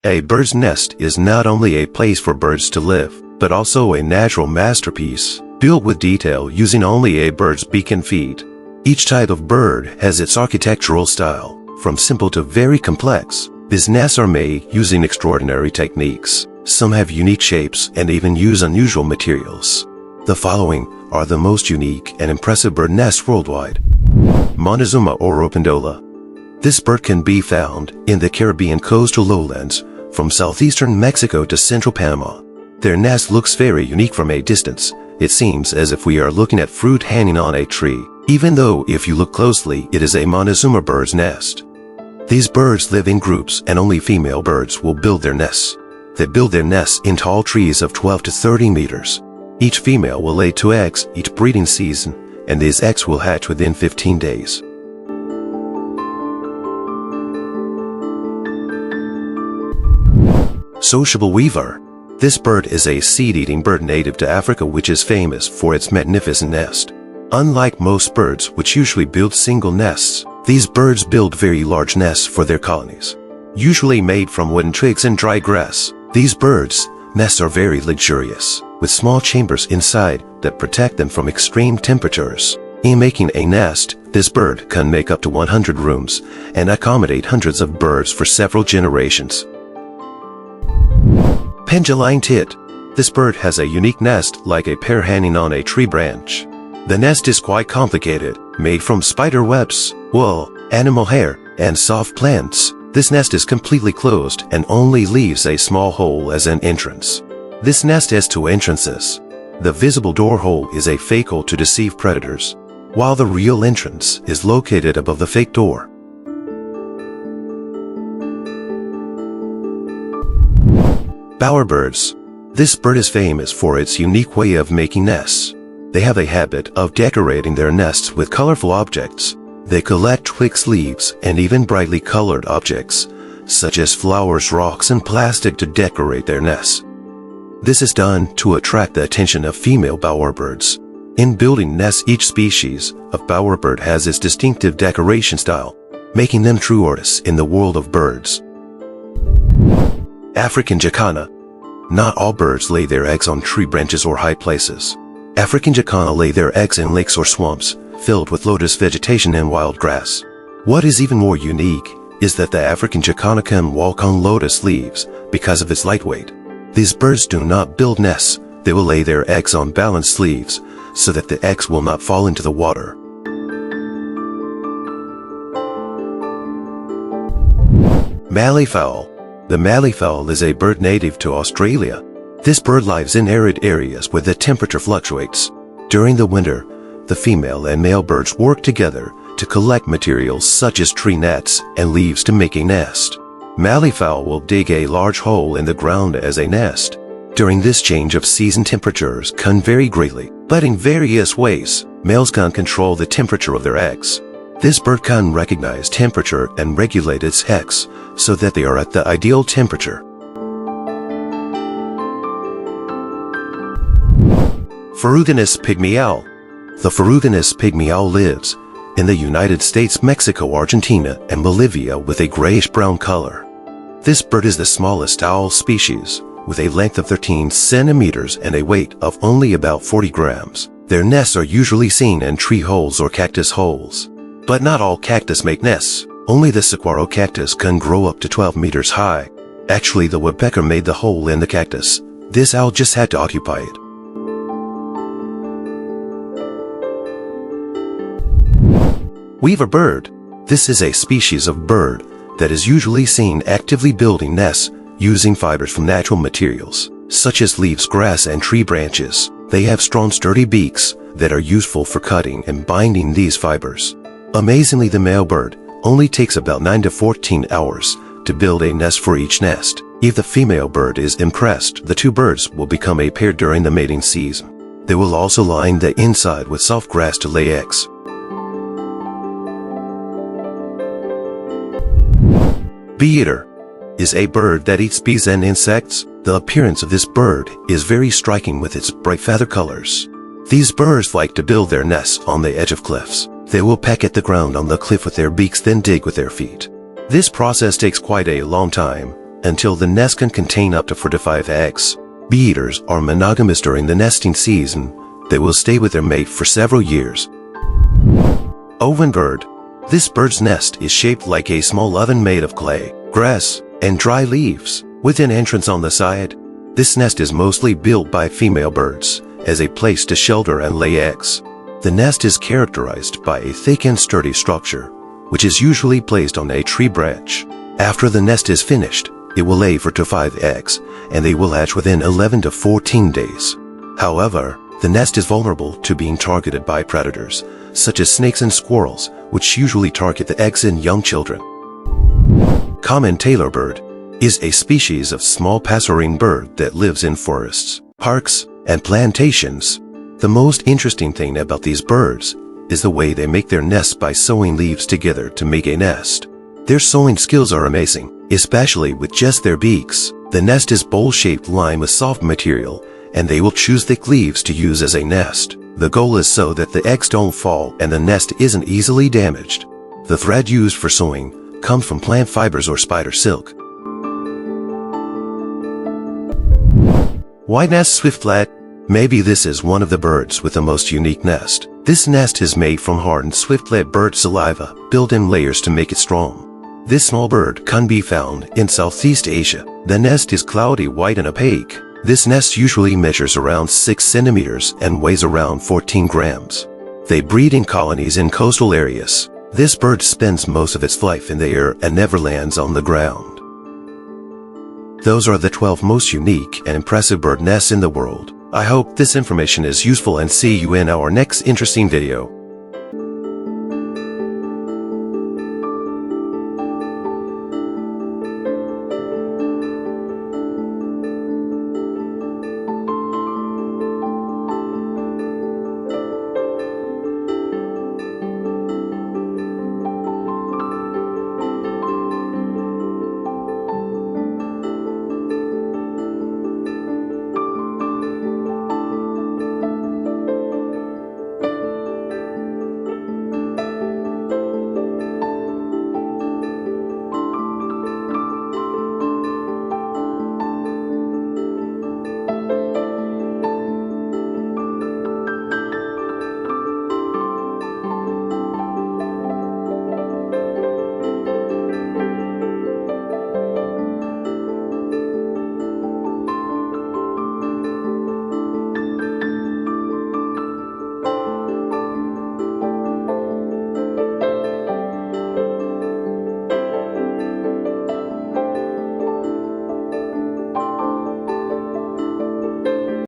A bird's nest is not only a place for birds to live, but also a natural masterpiece, built with detail using only a bird's beak and feet. Each type of bird has its architectural style, from simple to very complex. These nests are made using extraordinary techniques. Some have unique shapes and even use unusual materials. The following are the most unique and impressive bird nests worldwide. Montezuma Oropendola. This bird can be found in the Caribbean coastal lowlands, from southeastern Mexico to central Panama. Their nest looks very unique from a distance. It seems as if we are looking at fruit hanging on a tree, even though if you look closely, it is a Montezuma bird's nest. These birds live in groups and only female birds will build their nests. They build their nests in tall trees of 12 to 30 meters. Each female will lay 2 eggs each breeding season, and these eggs will hatch within 15 days. Sociable Weaver. This bird is a seed-eating bird native to Africa which is famous for its magnificent nest. Unlike most birds which usually build single nests, these birds build very large nests for their colonies. Usually made from wooden twigs and dry grass, these birds' nests are very luxurious, with small chambers inside that protect them from extreme temperatures. In making a nest, this bird can make up to 100 rooms and accommodate hundreds of birds for several generations. Penduline Tit. This bird has a unique nest like a pear hanging on a tree branch. The nest is quite complicated, made from spider webs, wool, animal hair, and soft plants. This nest is completely closed and only leaves a small hole as an entrance. This nest has 2 entrances. The visible door hole is a fake hole to deceive predators, while the real entrance is located above the fake door. Bowerbirds. This bird is famous for its unique way of making nests. They have a habit of decorating their nests with colorful objects. They collect twigs, leaves, and even brightly colored objects, such as flowers, rocks, and plastic to decorate their nests. This is done to attract the attention of female bowerbirds. In building nests, each species of bowerbird has its distinctive decoration style, making them true artists in the world of birds. African jacana. Not all birds lay their eggs on tree branches or high places. African jacana lay their eggs in lakes or swamps, filled with lotus vegetation and wild grass. What is even more unique is that the African jacana can walk on lotus leaves because of its light weight. These birds do not build nests. They will lay their eggs on balanced leaves so that the eggs will not fall into the water. Malleefowl. The malleefowl is a bird native to Australia. This bird lives in arid areas where the temperature fluctuates. During the winter, the female and male birds work together to collect materials such as tree nuts and leaves to make a nest. Malleefowl will dig a large hole in the ground as a nest. During this change of season, temperatures can vary greatly, but in various ways, males can control the temperature of their eggs. This bird can recognize temperature and regulate its eggs so that they are at the ideal temperature. Ferruginous pygmy owl. The Ferruginous pygmy owl lives in the United States, Mexico, Argentina, and Bolivia with a grayish-brown color. This bird is the smallest owl species, with a length of 13 centimeters and a weight of only about 40 grams. Their nests are usually seen in tree holes or cactus holes. But not all cactus make nests. Only the saguaro cactus can grow up to 12 meters high. Actually, the woodpecker made the hole in the cactus. This owl just had to occupy it. Weaver bird. This is a species of bird that is usually seen actively building nests using fibers from natural materials, such as leaves, grass, and tree branches. They have strong, sturdy beaks that are useful for cutting and binding these fibers. Amazingly, the male bird only takes about 9 to 14 hours to build a nest for each nest. If the female bird is impressed, the 2 birds will become a pair during the mating season. They will also line the inside with soft grass to lay eggs. Bee-eater is a bird that eats bees and insects. The appearance of this bird is very striking with its bright feather colors. These birds like to build their nests on the edge of cliffs. They will peck at the ground on the cliff with their beaks, then dig with their feet. This process takes quite a long time, until the nest can contain up to 4 to 5 eggs. Bee-eaters are monogamous during the nesting season. They will stay with their mate for several years. Ovenbird. This bird's nest is shaped like a small oven made of clay, grass, and dry leaves, with an entrance on the side. This nest is mostly built by female birds as a place to shelter and lay eggs. The nest is characterized by a thick and sturdy structure, which is usually placed on a tree branch. After the nest is finished, it will lay 4 to 5 eggs, and they will hatch within 11 to 14 days. However, the nest is vulnerable to being targeted by predators, such as snakes and squirrels, which usually target the eggs and young children. Common tailorbird is a species of small passerine bird that lives in forests, parks, and plantations. The most interesting thing about these birds is the way they make their nests by sewing leaves together to make a nest. Their sewing skills are amazing, especially with just their beaks. The nest is bowl-shaped lined with soft material, and they will choose thick leaves to use as a nest. The goal is so that the eggs don't fall and the nest isn't easily damaged. The thread used for sewing comes from plant fibers or spider silk. White-nest swiftlet. Maybe this is one of the birds with the most unique nest. This nest is made from hardened swiftlet bird saliva, built in layers to make it strong. This small bird can be found in Southeast Asia. The nest is cloudy white and opaque. This nest usually measures around 6 centimeters and weighs around 14 grams. They breed in colonies in coastal areas. This bird spends most of its life in the air and never lands on the ground. Those are the 12 most unique and impressive bird nests in the world. I hope this information is useful and see you in our next interesting video.